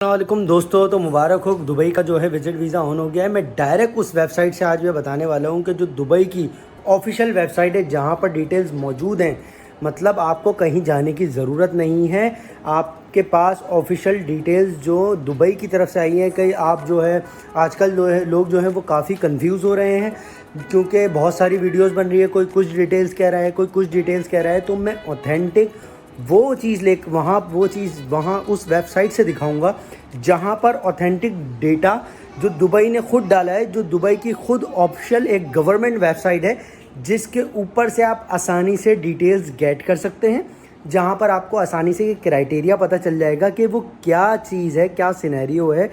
वालेकुम दोस्तों, तो मुबारक हो। दुबई का जो है विजिट वीज़ा ऑन हो गया है। मैं डायरेक्ट उस वेबसाइट से आज मैं बताने वाला हूँ कि जो दुबई की ऑफिशियल वेबसाइट है जहाँ पर डिटेल्स मौजूद हैं। मतलब आपको कहीं जाने की ज़रूरत नहीं है। आपके पास ऑफिशियल डिटेल्स जो दुबई की तरफ से आई हैं। कई आप जो है आजकल जो है लोग जो हैं वो काफ़ी कंफ्यूज हो रहे हैं क्योंकि बहुत सारी वीडियोस बन रही है। कोई कुछ डिटेल्स कह रहा है, कोई कुछ डिटेल्स कह रहा है। तो मैं ऑथेंटिक वो चीज़ वहाँ उस वेबसाइट से दिखाऊंगा जहाँ पर ऑथेंटिक डेटा जो दुबई ने खुद डाला है, जो दुबई की खुद ऑफिशियल एक गवर्नमेंट वेबसाइट है जिसके ऊपर से आप आसानी से डिटेल्स गेट कर सकते हैं। जहाँ पर आपको आसानी से ये क्राइटेरिया पता चल जाएगा कि वो क्या चीज़ है, क्या सिनेरियो है,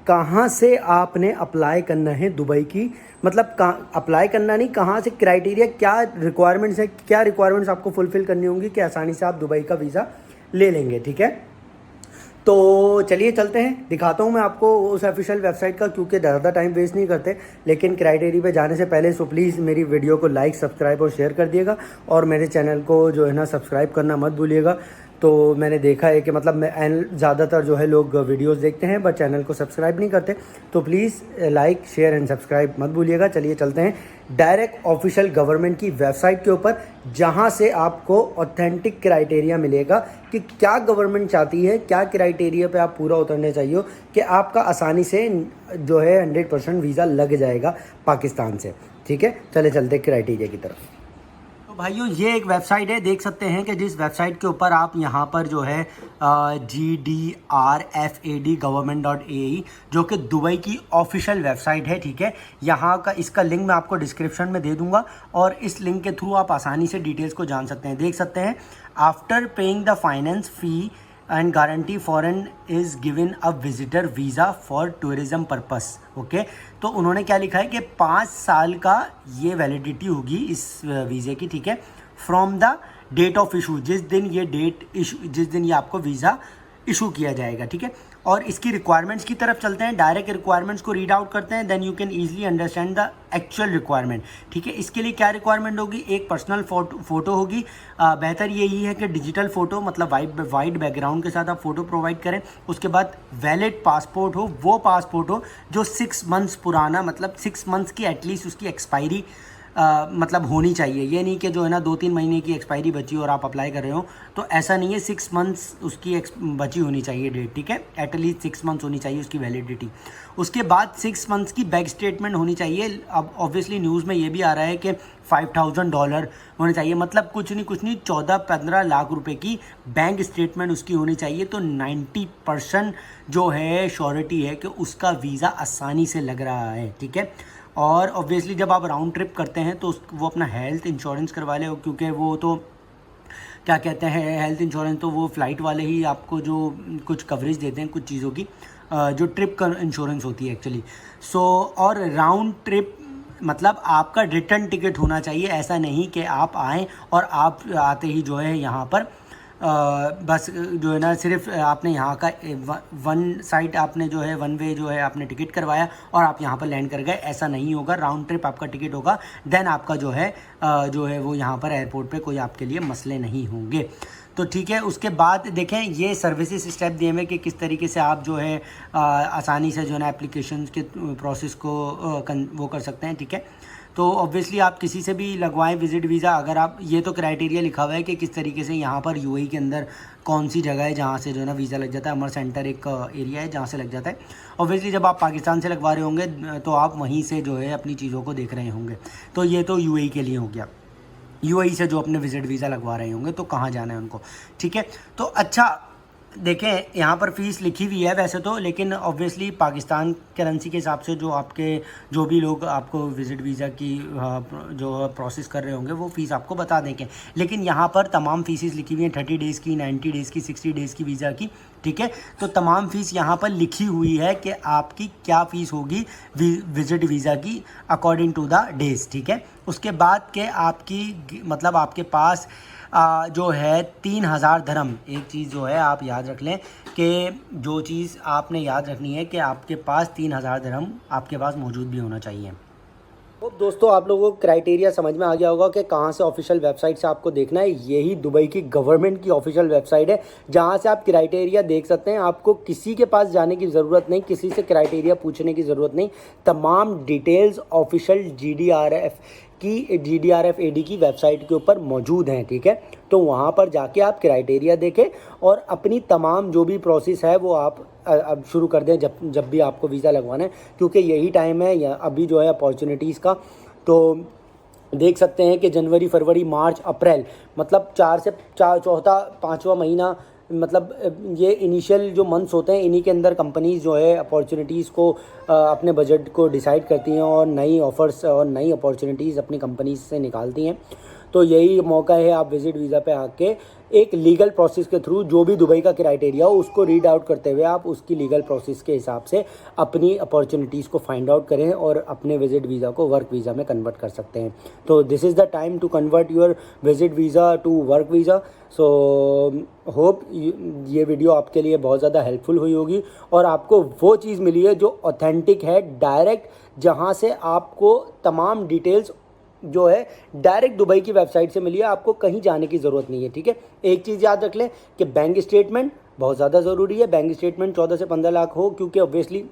कहाँ से आपने अप्लाई करना है दुबई की। मतलब कहाँ अप्लाई करना नहीं, कहाँ से क्राइटेरिया, क्या रिक्वायरमेंट्स है, क्या रिक्वायरमेंट्स आपको फुलफ़िल करनी होंगी कि आसानी से आप दुबई का वीज़ा ले लेंगे। ठीक है, तो चलिए चलते हैं, दिखाता हूँ मैं आपको उस ऑफिशियल वेबसाइट का, क्योंकि ज़्यादा टाइम वेस्ट नहीं करते। लेकिन क्राइटेरिया पे जाने से पहले सो प्लीज़ मेरी वीडियो को लाइक, सब्सक्राइब और शेयर कर दिएगा, और मेरे चैनल को जो है ना सब्सक्राइब करना मत भूलिएगा। तो मैंने देखा है कि मतलब मैं ज़्यादातर जो है लोग वीडियोस देखते हैं बट चैनल को सब्सक्राइब नहीं करते। तो please like, share and subscribe मत भूलिएगा। चलिए चलते हैं डायरेक्ट ऑफिशियल गवर्नमेंट की वेबसाइट के ऊपर, जहां से आपको ऑथेंटिक क्राइटेरिया मिलेगा कि क्या गवर्नमेंट चाहती है, क्या क्राइटेरिया पे आप पूरा उतरने चाहिए कि आपका आसानी से जो है 100% वीज़ा लग जाएगा पाकिस्तान से। ठीक है, चले चलते क्राइटेरिया की तरफ। तो भाइयों, ये एक वेबसाइट है, देख सकते हैं कि जिस वेबसाइट के ऊपर आप यहाँ पर जो है GDRFAD government.ae जो कि दुबई की ऑफिशियल वेबसाइट है। ठीक है, यहाँ का इसका लिंक मैं आपको डिस्क्रिप्शन में दे दूंगा, और इस लिंक के थ्रू आप आसानी से डिटेल्स को जान सकते हैं। देख सकते हैं, after paying the finance fee and guarantee foreign is given a visitor visa for tourism purpose. Okay, तो उन्होंने क्या लिखा है कि 5 साल का ये वैलिडिटी होगी इस वीज़े की। ठीक है, from the date of issue, जिस दिन ये आपको वीज़ा इशू किया जाएगा। ठीक है, और इसकी रिक्वायरमेंट्स की तरफ चलते हैं, डायरेक्ट रिक्वायरमेंट्स को रीड आउट करते हैं, then you can easily understand the actual requirement. ठीक है, इसके लिए क्या रिक्वायरमेंट होगी, एक पर्सनल फोटो होगी। बेहतर यही है कि डिजिटल फ़ोटो, मतलब वाइट बैकग्राउंड के साथ आप फोटो प्रोवाइड करें। उसके बाद वैलिड पासपोर्ट हो, वो पासपोर्ट हो जो 6 मंथ्स पुराना, मतलब 6 मंथ्स की एटलीस्ट उसकी एक्सपायरी मतलब होनी चाहिए। ये नहीं कि जो है ना 2-3 महीने की एक्सपायरी बची और आप अप्लाई कर रहे हो, तो ऐसा नहीं है। 6 मंथ्स उसकी बची होनी चाहिए डेट। ठीक है, एटलीस्ट 6 मंथ्स होनी चाहिए उसकी वैलिडिटी। उसके बाद 6 मंथ्स की बैंक स्टेटमेंट होनी चाहिए। अब ऑब्वियसली न्यूज़ में ये भी आ रहा है कि $5,000 होने चाहिए, मतलब कुछ नहीं 14-15 लाख रुपए की बैंक स्टेटमेंट उसकी होनी चाहिए। तो 90% जो है श्योरिटी है कि उसका वीज़ा आसानी से लग रहा है। ठीक है, और ऑब्वियसली जब आप राउंड ट्रिप करते हैं तो वो अपना हेल्थ इंश्योरेंस करवा ले, क्योंकि वो तो क्या कहते हैं, हेल्थ इंश्योरेंस तो वो फ़्लाइट वाले ही आपको जो कुछ कवरेज देते हैं कुछ चीज़ों की, जो ट्रिप का इंश्योरेंस होती है एक्चुअली। सो और राउंड ट्रिप मतलब आपका रिटर्न टिकट होना चाहिए। ऐसा नहीं कि आप आएँ और आप आते ही जो है यहाँ पर बस जो है ना सिर्फ आपने यहाँ का वन साइड आपने जो है वन वे जो है आपने टिकट करवाया और आप यहाँ पर लैंड कर गए, ऐसा नहीं होगा। राउंड ट्रिप आपका टिकट होगा, देन आपका जो है वो यहाँ पर एयरपोर्ट पे कोई आपके लिए मसले नहीं होंगे। तो ठीक है, उसके बाद देखें ये सर्विसेज स्टेप दिए हुए कि किस तरीके से आप जो है आसानी से जो है ना एप्लीकेशन के प्रोसेस को वो कर सकते हैं। ठीक है, तो ऑब्वियसली आप किसी से भी लगवाएं विजिट वीज़ा। अगर आप, ये तो क्राइटेरिया लिखा हुआ है कि किस तरीके से यहाँ पर यूएई के अंदर कौन सी जगह है जहाँ से जो है ना वीज़ा लग जाता है। अमर सेंटर एक एरिया है जहाँ से लग जाता है। ऑब्वियसली जब आप पाकिस्तान से लगवा रहे होंगे तो आप वहीं से जो है अपनी चीज़ों को देख रहे होंगे। तो ये तो यूएई के लिए हो गया, यूएई से जो अपने विजिट वीज़ा लगवा रहे होंगे तो कहाँ जाना है उनको। ठीक है, तो अच्छा देखें, यहाँ पर फ़ीस लिखी हुई है वैसे तो, लेकिन ऑब्वियसली पाकिस्तान करेंसी के हिसाब से जो भी लोग आपको विज़िट वीज़ा की जो प्रोसेस कर रहे होंगे वो फ़ीस आपको बता देंगे। लेकिन यहाँ पर तमाम फ़ीसेस लिखी हुई हैं, 30 डेज़ की, 90 डेज़ की, 60 डेज़ की वीज़ा की। ठीक है, तो तमाम फ़ीस यहाँ पर लिखी हुई है कि आपकी क्या फ़ीस होगी विजिट वीज़ा की अकॉर्डिंग टू द डेज़। ठीक है, उसके बाद के आपकी मतलब आपके पास जो है 3,000 धर्म, एक चीज़ जो है आप याद रख लें कि जो चीज़ आपने याद रखनी है कि आपके पास 3,000 धर्म आपके पास मौजूद भी होना चाहिए। तो दोस्तों आप लोगों को क्राइटेरिया समझ में आ गया होगा कि कहाँ से ऑफिशियल वेबसाइट से आपको देखना है। यही दुबई की गवर्नमेंट की ऑफिशियल वेबसाइट है जहाँ से आप क्राइटेरिया देख सकते हैं। आपको किसी के पास जाने की ज़रूरत नहीं, किसी से क्राइटेरिया पूछने की ज़रूरत नहीं। तमाम डिटेल्स ऑफिशियल GDRF AD की वेबसाइट के ऊपर मौजूद हैं, ठीक है। तो वहाँ पर जाके आप क्राइटेरिया देखें और अपनी तमाम जो भी प्रोसेस है वो आप अब शुरू कर दें जब भी आपको वीज़ा लगवाना है, क्योंकि यही टाइम है या अभी जो है अपॉर्चुनिटीज़ का। तो देख सकते हैं कि जनवरी, फरवरी, मार्च, अप्रैल, मतलब 4 से 4 चौथा 5वां महीना, मतलब ये इनिशियल जो मंथ्स होते हैं, इन्हीं के अंदर कंपनीज़ जो है अपॉर्चुनिटीज़ को अपने बजट को डिसाइड करती हैं और नई ऑफ़र्स और नई अपॉर्चुनिटीज़ अपनी कंपनीज से निकालती हैं। तो यही मौका है, आप विज़िट वीज़ा पे आके एक लीगल प्रोसेस के थ्रू जो भी दुबई का क्राइटेरिया हो उसको रीड आउट करते हुए आप उसकी लीगल प्रोसेस के हिसाब से अपनी अपॉर्चुनिटीज़ को फाइंड आउट करें और अपने विज़िट वीज़ा को वर्क वीज़ा में कन्वर्ट कर सकते हैं। तो this is the time to convert your visit visa to work visa. So hope ये वीडियो आपके लिए बहुत ज़्यादा हेल्पफुल हुई होगी और आपको वो चीज़ मिली है जो ऑथेंटिक है, डायरेक्ट, जहाँ से आपको तमाम डिटेल्स जो है डायरेक्ट दुबई की वेबसाइट से मिली है। आपको कहीं जाने की ज़रूरत नहीं है, ठीक है। एक चीज़ याद रख लें कि बैंक स्टेटमेंट बहुत ज़्यादा ज़रूरी है। बैंक स्टेटमेंट 14 से 15 लाख हो, क्योंकि ऑब्वियसली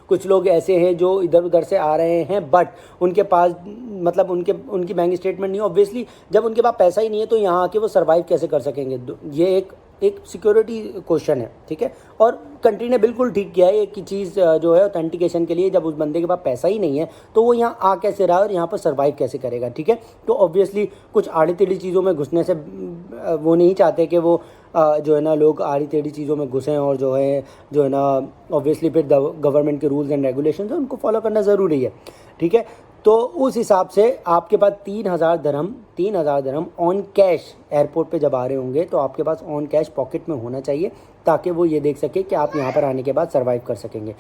कुछ लोग ऐसे हैं जो इधर उधर से आ रहे हैं बट उनके पास मतलब उनकी बैंक स्टेटमेंट नहीं है। ऑब्वियसली जब उनके पास पैसा ही नहीं है तो यहाँ आके वो सर्वाइव कैसे कर सकेंगे? ये एक सिक्योरिटी क्वेश्चन है, ठीक है। और कंट्री ने बिल्कुल ठीक किया है एक चीज़ जो है ऑथेंटिकेशन के लिए। जब उस बंदे के पास पैसा ही नहीं है तो वो यहाँ आ कैसे रहा और यहाँ पर सर्वाइव कैसे करेगा, ठीक है। तो ऑब्वियसली कुछ आड़ी टेढ़ी चीज़ों में घुसने से वो नहीं चाहते कि वो जो है ना लोग आड़ी टेढ़ी चीज़ों में घुसें और जो है ना ऑब्वियसली फिर गवर्नमेंट के रूल्स एंड रेगुलेशंस हैं उनको फॉलो करना ज़रूरी है, ठीक है। तो उस हिसाब से आपके पास 3,000 दरहम ऑन कैश एयरपोर्ट पे जब आ रहे होंगे तो आपके पास ऑन कैश पॉकेट में होना चाहिए, ताकि वो ये देख सके कि आप यहाँ पर आने के बाद सर्वाइव कर सकेंगे।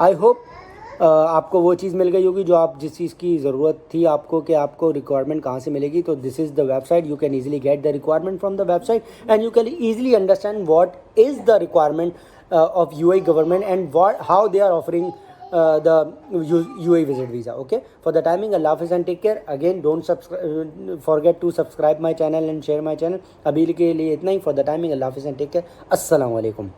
आई होप आपको वो चीज़ मिल गई होगी जो आप जिस चीज़ की ज़रूरत थी आपको, कि आपको रिक्वायरमेंट कहाँ से मिलेगी। तो this is the website, you can easily get the requirement from the website and you can easily understand what is the requirement of UAE government and how they are offering the UAE visit visa. Okay, for the timing, Allah Hafiz and take care. Again, don't forget to subscribe my channel and share my channel. अभी के लिए इतना ही। For the timing, Allah Hafiz and take care. Assalamu alaikum.